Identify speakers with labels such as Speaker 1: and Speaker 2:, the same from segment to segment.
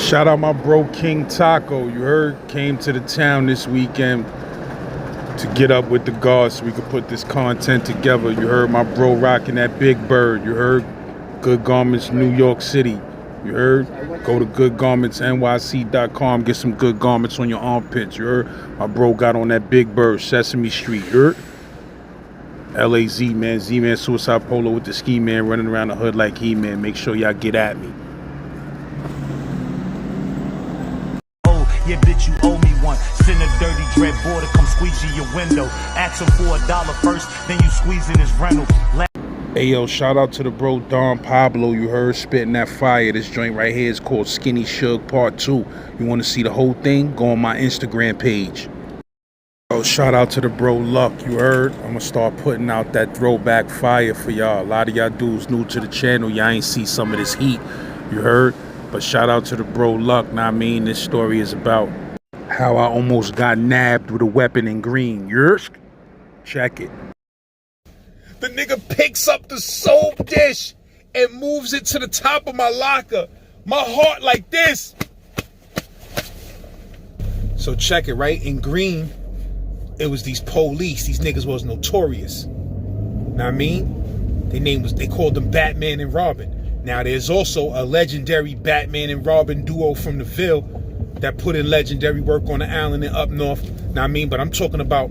Speaker 1: Shout out my bro King Taco. You heard? Came to the town this weekend to get up with the guards so we could put this content together. You heard my bro rocking that Big Bird. You heard? Good Garments, New York City. You heard? Go to goodgarmentsnyc.com. Get some good garments on your armpits. You heard? My bro got on that Big Bird, Sesame Street. You heard? LA Z-Man, Z-Man Suicide Polo with the ski man running around the hood like He-Man. Make sure y'all get at me.
Speaker 2: Yeah, bitch, you owe me one. Send a dirty dread boy to come squeeze you your window. Ask him for $1 first, then you squeezing his rental.
Speaker 1: Hey, yo, shout out to the bro Don Pablo. You heard? Spitting that fire. This joint right here is called Skinny Shug Part 2. You want to see the whole thing? Go on my Instagram page. Oh, shout out to the bro Luck. You heard? I'm going to start putting out that throwback fire for y'all. A lot of y'all dudes new to the channel. Y'all ain't see some of this heat. You heard? But shout out to the bro Luck. Now I mean, this story is about how I almost got nabbed with a weapon in Greene. Yersk? Check it. The nigga picks up the soap dish and moves it to the top of my locker. My heart like this. So check it, right? In Greene, it was these police. These niggas was notorious. Know what I mean? They called them Batman and Robin. Now, there's also a legendary Batman and Robin duo from the Ville that put in legendary work on the island and up north. Know what I mean? But I'm talking about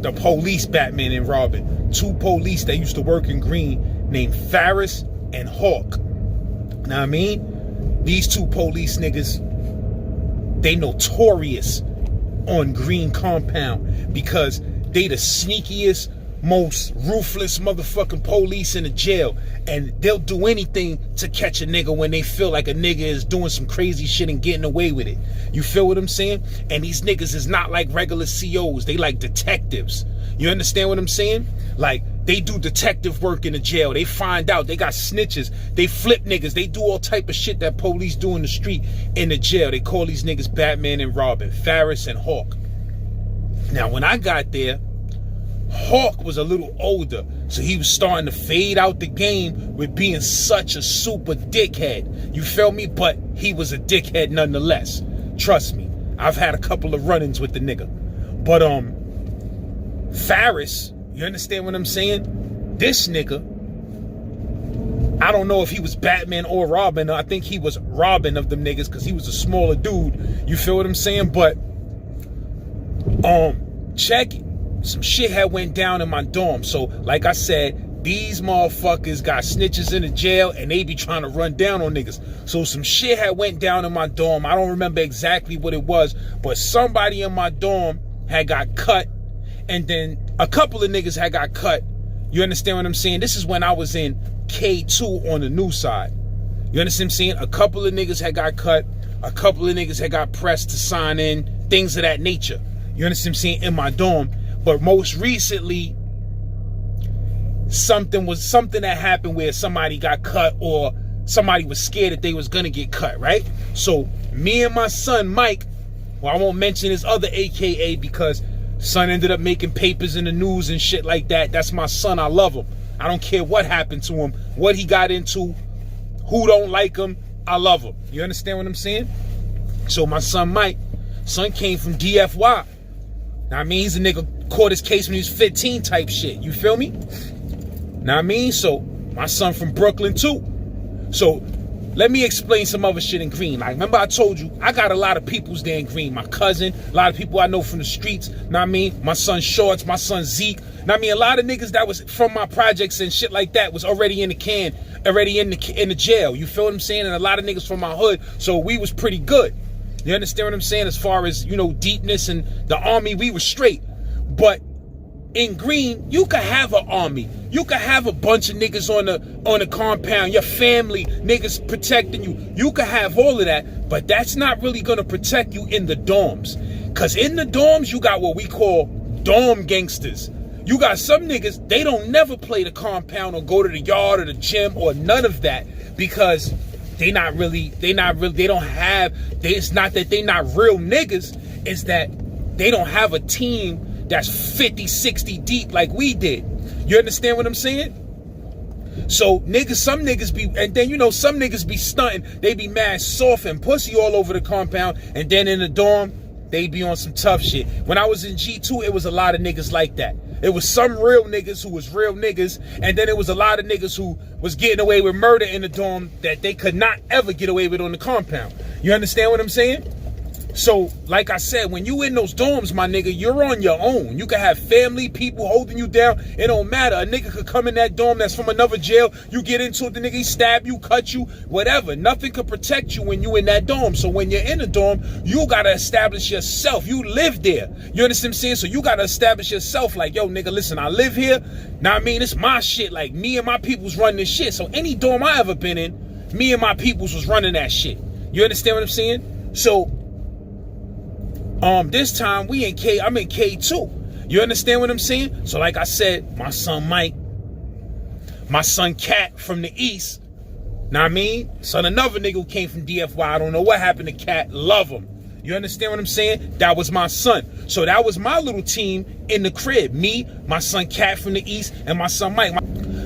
Speaker 1: the police Batman and Robin. Two police that used to work in Greene named Ferris and Hawk. Know what I mean? These two police niggas, they notorious on Greene compound because they the sneakiest, most ruthless motherfucking police in the jail, and they'll do anything to catch a nigga when they feel like a nigga is doing some crazy shit and getting away with it. You feel what I'm saying? And these niggas is not like regular COs. They like detectives. You understand what I'm saying? Like, they do detective work in the jail. They find out. They got snitches. They flip niggas. They do all type of shit that police do in the street in the jail. They call these niggas Batman and Robin, Ferris and Hawk. Now, when I got there, Hawk was a little older, so he was starting to fade out the game with being such a super dickhead. You feel me? But he was a dickhead nonetheless. Trust me. I've had a couple of run-ins with the nigga. But Ferris, you understand what I'm saying? This nigga, I don't know if he was Batman or Robin. I think he was Robin of them niggas because he was a smaller dude. You feel what I'm saying? But check it. Some shit had went down in my dorm. So, like I said, these motherfuckers got snitches in the jail and they be trying to run down on niggas. So some shit had went down in my dorm. I don't remember exactly what it was, but somebody in my dorm had got cut, and then a couple of niggas had got cut. You understand what I'm saying? This is when I was in K2 on the new side. You understand what I'm saying? A couple of niggas had got cut. A couple of niggas had got pressed to sign in, things of that nature. You understand what I'm saying? In my dorm. But most recently, something that happened where somebody got cut or somebody was scared that they was gonna get cut, right? So me and my son Mike, well, I won't mention his other AKA because son ended up making papers in the news and shit like that. That's my son. I love him. I don't care what happened to him, what he got into, who don't like him. I love him. You understand what I'm saying? So my son Mike, son came from DFY. Now I mean, he's a nigga caught his case when he was 15 type shit. You feel me? Now I mean, so my son from Brooklyn too. So let me explain some other shit in Greene. Like, remember I told you, I got a lot of peoples there in Greene. My cousin, a lot of people I know from the streets. Know what I mean? My son Shorts, my son Zeke. Know what I mean? A lot of niggas that was from my projects and shit like that was already in the can, already in the jail. You feel what I'm saying? And a lot of niggas from my hood. So we was pretty good. You understand what I'm saying? As far as, you know, deepness and the army, we were straight. But in Greene, you could have an army. You could have a bunch of niggas on the compound, your family, niggas protecting you. You could have all of that, but that's not really gonna protect you in the dorms. Cause in the dorms, you got what we call dorm gangsters. You got some niggas, they don't never play the compound or go to the yard or the gym or none of that because it's not that they not real niggas, it's that they don't have a team that's 50, 60 deep like we did. You understand what I'm saying? So some niggas be, and then you know some niggas be stunting. They be mad soft and pussy all over the compound, and then in the dorm they be on some tough shit. When I was in G2, it was a lot of niggas like that. It was some real niggas who was real niggas, and then it was a lot of niggas who was getting away with murder in the dorm that they could not ever get away with on the compound. You understand what I'm saying? So, like I said, when you in those dorms, my nigga, you're on your own. You can have family, people holding you down. It don't matter. A nigga could come in that dorm that's from another jail. You get into it, the nigga, he stab you, cut you, whatever. Nothing could protect you when you in that dorm. So when you're in the dorm, you gotta establish yourself. You live there. You understand what I'm saying? So you gotta establish yourself like, yo, nigga, listen, I live here. Now, I mean, it's my shit. Like, me and my peoples run this shit. So any dorm I ever been in, me and my peoples was running that shit. You understand what I'm saying? So, this time I'm in K2. You understand what I'm saying? So like I said, my son Mike, my son Cat from the East, know what I mean? Son, another nigga who came from DFY. I don't know what happened to Cat. Love him. You understand what I'm saying? That was my son. So that was my little team in the crib. Me, my son Cat from the East, and my son Mike.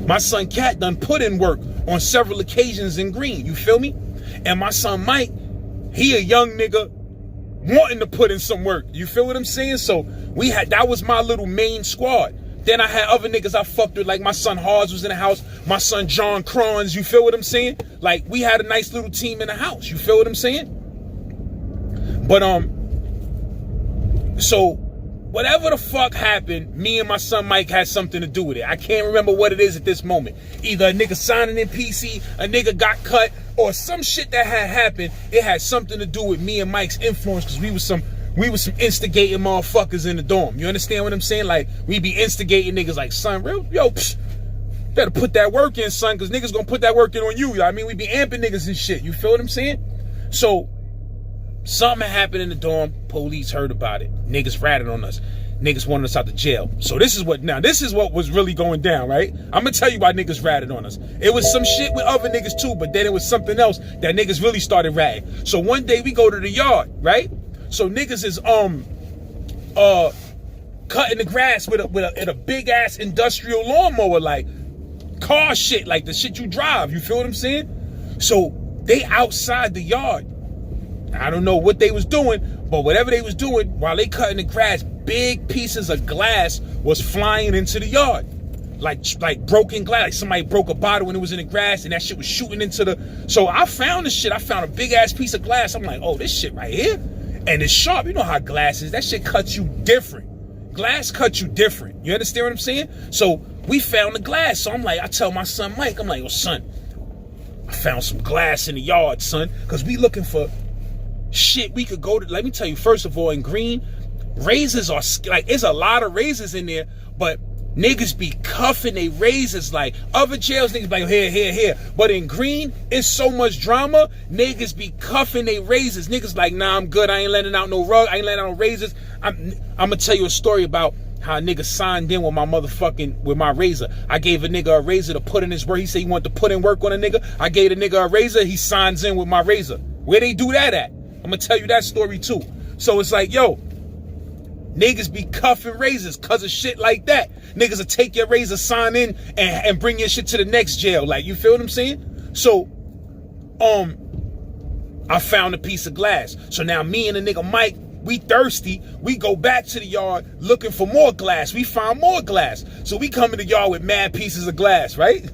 Speaker 1: My son Cat done put in work on several occasions in Greene. You feel me? And my son Mike, he a young nigga wanting to put in some work. You feel what I'm saying? So that was my little main squad. Then I had other niggas I fucked with, like my son Hars was in the house, my son John Crons, you feel what I'm saying? Like, we had a nice little team in the house, you feel what I'm saying? But so whatever the fuck happened, me and my son Mike had something to do with it. I can't remember what it is at this moment. Either a nigga signing in PC, a nigga got cut, or some shit that had happened. It had something to do with me and Mike's influence, because we was some instigating motherfuckers in the dorm. You understand what I'm saying? Like, we be instigating niggas like, son, yo, better put that work in, son, because niggas gonna put that work in on you. I mean, we be amping niggas and shit. You feel what I'm saying? So, something happened in the dorm. Police heard about it. Niggas ratted on us. Niggas wanted us out the jail. So this is what was really going down, right? I'm gonna tell you why niggas ratted on us. It was some shit with other niggas too, but then it was something else that niggas really started ratting. So one day we go to the yard, right? So niggas is cutting the grass with a big ass industrial lawnmower, like car shit, like the shit you drive. You feel what I'm saying? So they outside the yard. I don't know what they was doing, but whatever they was doing, while they cutting the grass, big pieces of glass was flying into the yard. Like broken glass. Like somebody broke a bottle when it was in the grass, and that shit was shooting into the... So I found this shit. I found a big ass piece of glass. I'm like, oh, this shit right here? And it's sharp. You know how glass is. That shit cuts you different. Glass cuts you different. You understand what I'm saying? So we found the glass. So I'm like, I tell my son Mike, I'm like, oh, son, I found some glass in the yard, son. Because we looking for... shit we could go to. Let me tell you, first of all, in Greene, razors are like, there's a lot of razors in there, but niggas be cuffing they razors. Like other jails, niggas be like, here. But in Greene, it's so much drama, niggas be cuffing they razors. Niggas like, nah, I'm good. I ain't letting out no rug. I ain't letting out no razors. I'm gonna tell you a story about how a nigga signed in with my razor. I gave a nigga a razor to put in his work. He said he wanted to put in work on a nigga. I gave a nigga a razor. He signs in with my razor. Where they do that at? I'm gonna tell you that story too. So it's like, yo, niggas be cuffing razors cause of shit like that. Niggas will take your razor, sign in, and bring your shit to the next jail. Like, you feel what I'm saying? So, I found a piece of glass. So now me and the nigga Mike, we thirsty. We go back to the yard looking for more glass. We find more glass. So we come in the yard with mad pieces of glass, right?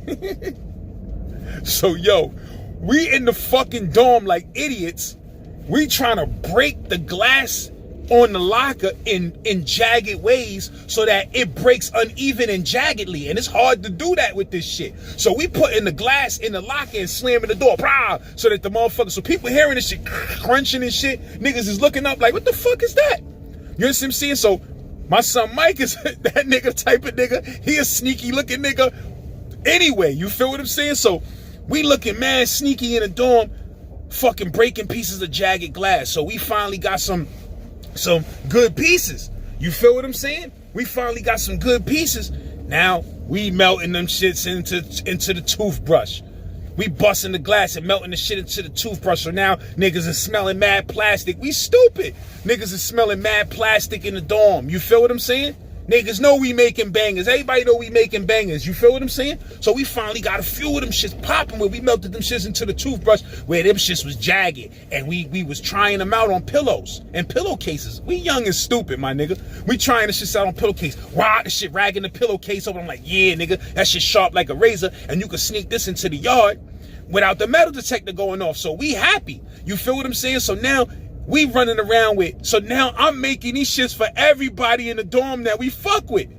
Speaker 1: So, yo, we in the fucking dorm like idiots. We trying to break the glass on the locker in jagged ways so that it breaks uneven and jaggedly. And it's hard to do that with this shit. So we putting the glass in the locker and slamming the door, so that the motherfuckers, so people hearing this shit crunching and shit, niggas is looking up like, what the fuck is that? You know what I'm saying? So my son Mike is that nigga type of nigga. He a sneaky looking nigga. Anyway, you feel what I'm saying? So we looking mad sneaky in the dorm, fucking breaking pieces of jagged glass. So we finally got some good pieces. You feel what I'm saying? We finally got some good pieces. Now we melting them shits into the toothbrush. We busting the glass and melting the shit into the toothbrush. So now niggas is smelling mad plastic. We stupid. Niggas is smelling mad plastic in the dorm. You feel what I'm saying? Niggas know we making bangers. Everybody know we making bangers. You feel what I'm saying? So we finally got a few of them shits popping where we melted them shits into the toothbrush where them shits was jagged. And we was trying them out on pillows and pillowcases. We young and stupid, my nigga. We trying the shits out on pillowcase. Wow, the shit ragging the pillowcase over. I'm like, yeah, nigga, that shit sharp like a razor. And you can sneak this into the yard without the metal detector going off. So we happy. You feel what I'm saying? So now we running around with. So now I'm making these shits for everybody in the dorm that we fuck with.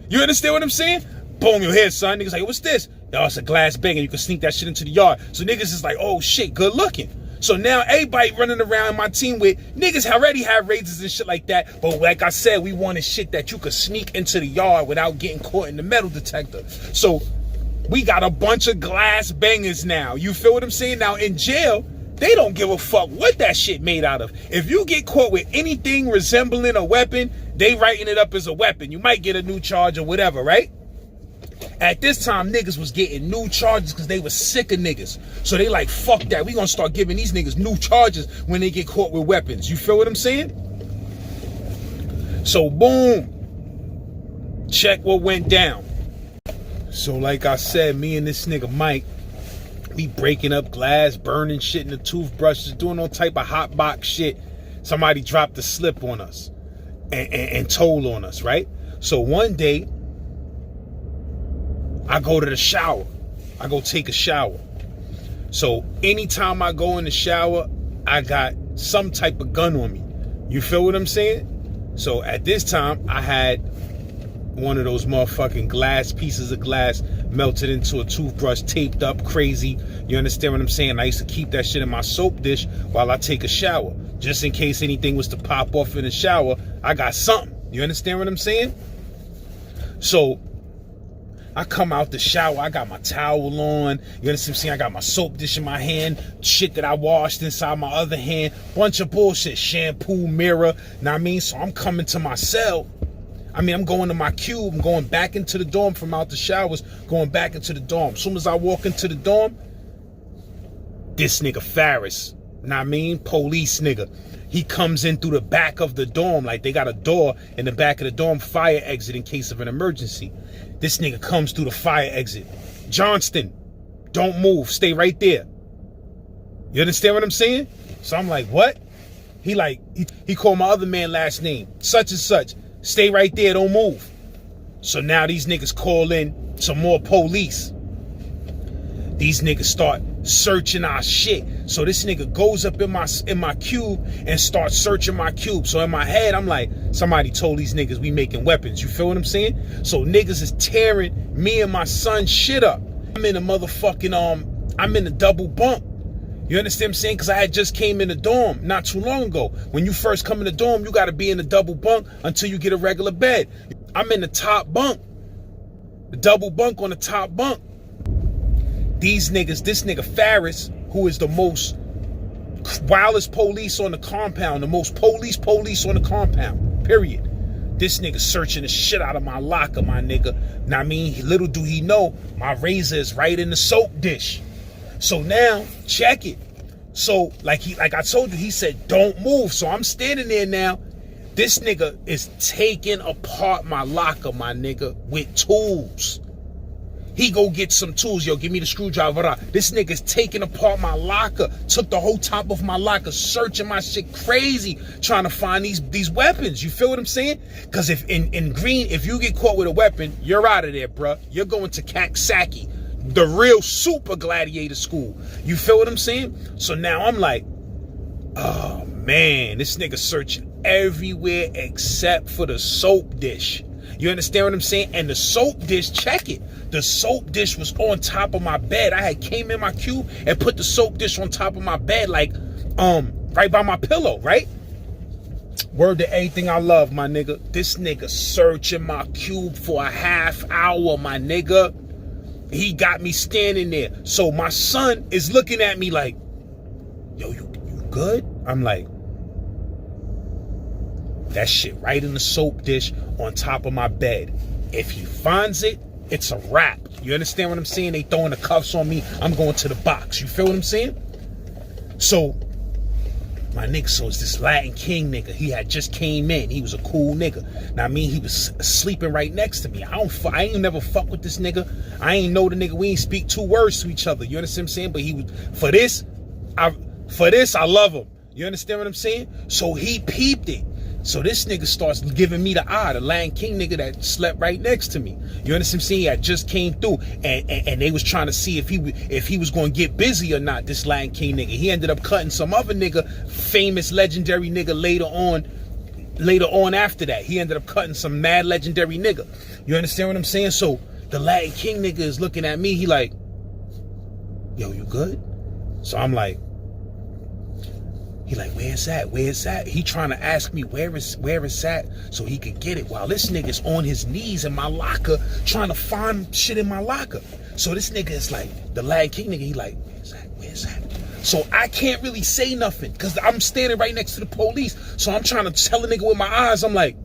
Speaker 1: You understand what I'm saying? Boom, your head, son. Niggas like, what's this? Yo, it's a glass bang and you can sneak that shit into the yard. So niggas is like, oh shit, good looking. So now everybody running around my team with niggas already have razors and shit like that. But like I said, we wanted shit that you could sneak into the yard without getting caught in the metal detector. So we got a bunch of glass bangers now. You feel what I'm saying? Now in jail, they don't give a fuck what that shit made out of. If you get caught with anything resembling a weapon, they writing it up as a weapon. You might get a new charge or whatever, right? At this time, niggas was getting new charges because they was sick of niggas. So they like, fuck that. We gonna start giving these niggas new charges when they get caught with weapons. You feel what I'm saying? So boom. Check what went down. So like I said, me and this nigga Mike, we breaking up glass, burning shit in the toothbrushes, doing all type of hot box shit. Somebody dropped a slip on us and told on us, right? So one day, I go to the shower. I go take a shower. So anytime I go in the shower, I got some type of gun on me. You feel what I'm saying? So at this time, I had one of those motherfucking glass pieces of glass melted into a toothbrush, taped up crazy. You understand what I'm saying? I used to keep that shit in my soap dish while I take a shower. Just in case anything was to pop off in the shower, I got something. You understand what I'm saying? So I come out the shower, I got my towel on. You understand what I'm saying? I got my soap dish in my hand, shit that I washed inside my other hand, bunch of bullshit, shampoo, mirror. Know what I mean? So I'm coming to my cell. I'm going to my cube. I'm going back into the dorm from out the showers, going back into the dorm. As soon as I walk into the dorm, this nigga Farris, know what I mean? Police nigga. He comes in through the back of the dorm. Like they got a door in the back of the dorm, fire exit in case of an emergency. This nigga comes through the fire exit. Johnston, don't move. Stay right there. You understand what I'm saying? So I'm like, what? He called my other man last name, such and such. Stay right there, don't move. So now these niggas call in some more police. These niggas start searching our shit. So this nigga goes up in my cube and starts searching my cube. So in my head, I'm like, somebody told these niggas we making weapons. You feel what I'm saying? So niggas is tearing me and my son's shit up. I'm in a motherfucking, I'm in a double bunk. You understand what I'm saying? Because I had just came in the dorm not too long ago. When you first come in the dorm, you got to be in the double bunk until you get a regular bed. I'm in the top bunk. The double bunk on the top bunk. These niggas, this nigga Farris, who is the most wildest police on the compound, the most police on the compound, period. This nigga searching the shit out of my locker, my nigga. Now, I mean, little do he know, my razor is right in the soap dish. So now, check it. So, like I told you, he said, don't move. So I'm standing there now. This nigga is taking apart my locker, my nigga, with tools. He go get some tools. Yo, give me the screwdriver. This nigga's taking apart my locker. Took the whole top of my locker, searching my shit crazy, trying to find these weapons. You feel what I'm saying? Because if in Greene, if you get caught with a weapon, you're out of there, bruh. You're going to Kaksaki, the real super gladiator school. You feel what I'm saying? So now I'm like, oh man, this nigga searching everywhere except for the soap dish. You understand what I'm saying? And the soap dish, check it. The soap dish was on top of my bed. I had came in my cube and put the soap dish on top of my bed, like, right by my pillow, right? Word to everything I love, my nigga. This nigga searching my cube for a half hour, my nigga. He got me standing there. So my son is looking at me like, yo, you good? I'm like, that shit right in the soap dish on top of my bed. If he finds it, it's a wrap. You understand what I'm saying? They throwing the cuffs on me. I'm going to the box. You feel what I'm saying? So My nigga, so it's this Latin King nigga. He had just came in. He was a cool nigga. Now, I mean, he was sleeping right next to me. I ain't never fuck with this nigga. I ain't know the nigga. We ain't speak 2 words to each other. You understand what I'm saying? But he was, for this, I love him. You understand what I'm saying? So he peeped it. So this nigga starts giving me the eye, the Latin King nigga that slept right next to me. You understand what I'm saying? I just came through, and they was trying to see if he was going to get busy or not, this Latin King nigga. He ended up cutting some other nigga, famous, legendary nigga later on after that. He ended up cutting some mad legendary nigga. You understand what I'm saying? So the Latin King nigga is looking at me. He like, yo, you good? So I'm like, he like, where's that? Where's that? He trying to ask me where is that so he could get it, while this nigga's on his knees in my locker trying to find shit in my locker. So this nigga is like, the Latin King nigga, he like, where's that? So I can't really say nothing because I'm standing right next to the police. So I'm trying to tell the nigga with my eyes, I'm like,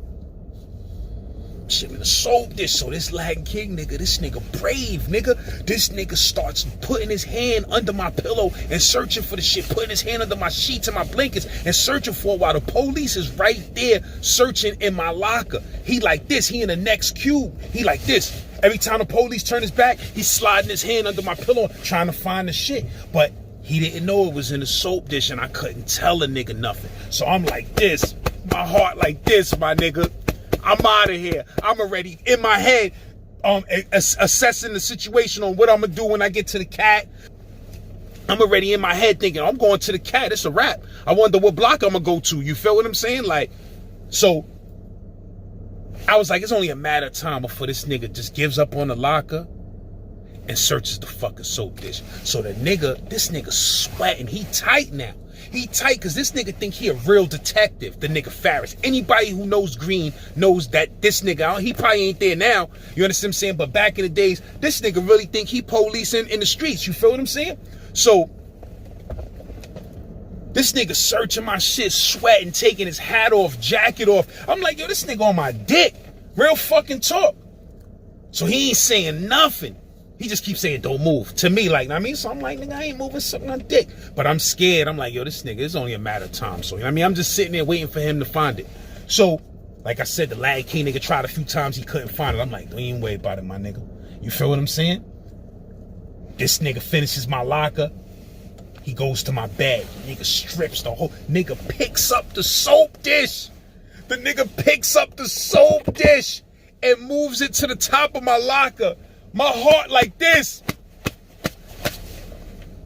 Speaker 1: shit, man, sold this. So this Latin King nigga, this nigga brave, nigga. This nigga starts putting his hand under my pillow and searching for the shit, putting his hand under my sheets and my blankets and searching for it while the police is right there searching in my locker. He like this, he in the next cube. He like this. Every time the police turn his back, he's sliding his hand under my pillow trying to find the shit. But he didn't know it was in the soap dish and I couldn't tell a nigga nothing. So I'm like this, my heart like this, my nigga. I'm out of here. I'm already in my head assessing the situation on what I'm gonna do when I get to the cat. I'm already in my head thinking, I'm going to the cat. It's a wrap. I wonder what block I'm gonna go to. You feel what I'm saying? Like, so I was like, it's only a matter of time before this nigga just gives up on the locker and searches the fucking soap dish. So this nigga sweating. He tight now. He tight because this nigga think he a real detective, the nigga Farris. Anybody who knows Greene knows that this nigga, he probably ain't there now, you understand what I'm saying? But back in the days, this nigga really think he policing in the streets, you feel what I'm saying? So, this nigga searching my shit, sweating, taking his hat off, jacket off. I'm like, yo, this nigga on my dick. Real fucking talk. So he ain't saying nothing. He just keeps saying, don't move. To me, like, I mean, so I'm like, nigga, I ain't moving something on dick. But I'm scared. I'm like, yo, this nigga, it's only a matter of time. So, you know what I mean? I'm just sitting there waiting for him to find it. So, like I said, the Latin King nigga tried a few times. He couldn't find it. I'm like, don't even worry about it, my nigga. You feel what I'm saying? This nigga finishes my locker. He goes to my bed. Nigga strips the whole... Nigga picks up the soap dish. The nigga picks up the soap dish and moves it to the top of my locker. My heart like this.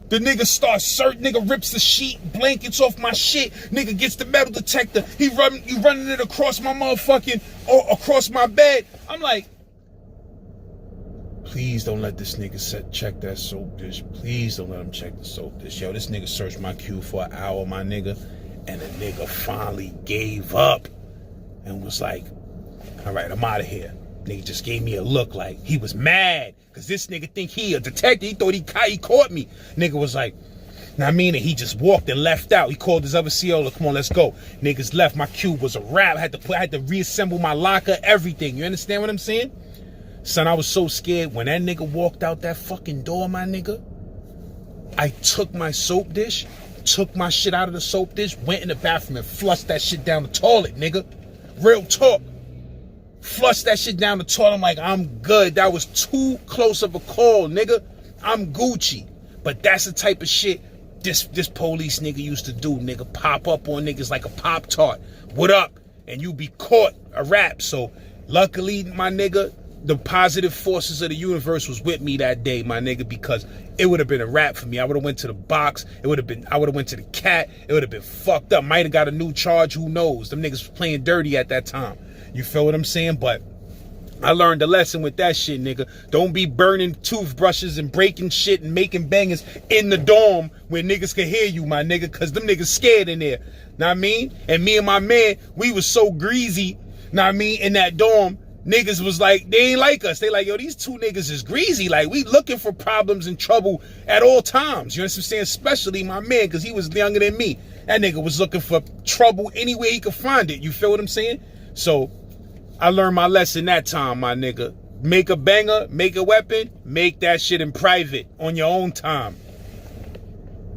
Speaker 1: The nigga starts searching. Nigga rips the sheet, blankets off my shit. Nigga gets the metal detector. He running it across my motherfucking, or across my bed. I'm like, please don't let this nigga check that soap dish. Please don't let him check the soap dish. Yo, this nigga searched my queue for an hour, my nigga. And the nigga finally gave up and was like, all right, I'm out of here. Nigga just gave me a look like he was mad because this nigga think he a detective. He thought he caught me. Nigga was like, now I mean, and he just walked and left out. He called his other CO, come on, let's go. Niggas left. My cube was a wrap. I had to reassemble my locker, everything. You understand what I'm saying? Son, I was so scared when that nigga walked out that fucking door, my nigga. I took my soap dish, took my shit out of the soap dish, went in the bathroom and flushed that shit down the toilet, nigga. Real talk. Flush that shit down the toilet. I'm like, I'm good. That was too close of a call, nigga. I'm Gucci. But that's the type of shit this police nigga used to do, nigga. Pop up on niggas like a Pop-Tart. What up? And you be caught, a rap. So luckily, my nigga, the positive forces of the universe was with me that day, my nigga, because it would have been a wrap for me. I would have went to the box. I would have went to the cat. It would have been fucked up. Might have got a new charge. Who knows? Them niggas was playing dirty at that time. You feel what I'm saying? But I learned a lesson with that shit, nigga. Don't be burning toothbrushes and breaking shit and making bangers in the dorm where niggas can hear you, my nigga, because them niggas scared in there. Know what I mean? And me and my man, we was so greasy, know what I mean, in that dorm. Niggas was like, they ain't like us. They like, yo, these two niggas is greasy. Like, we looking for problems and trouble at all times. You know what I'm saying? Especially my man, because he was younger than me. That nigga was looking for trouble anywhere he could find it. You feel what I'm saying? So I learned my lesson that time, my nigga. Make a banger, make a weapon, make that shit in private on your own time.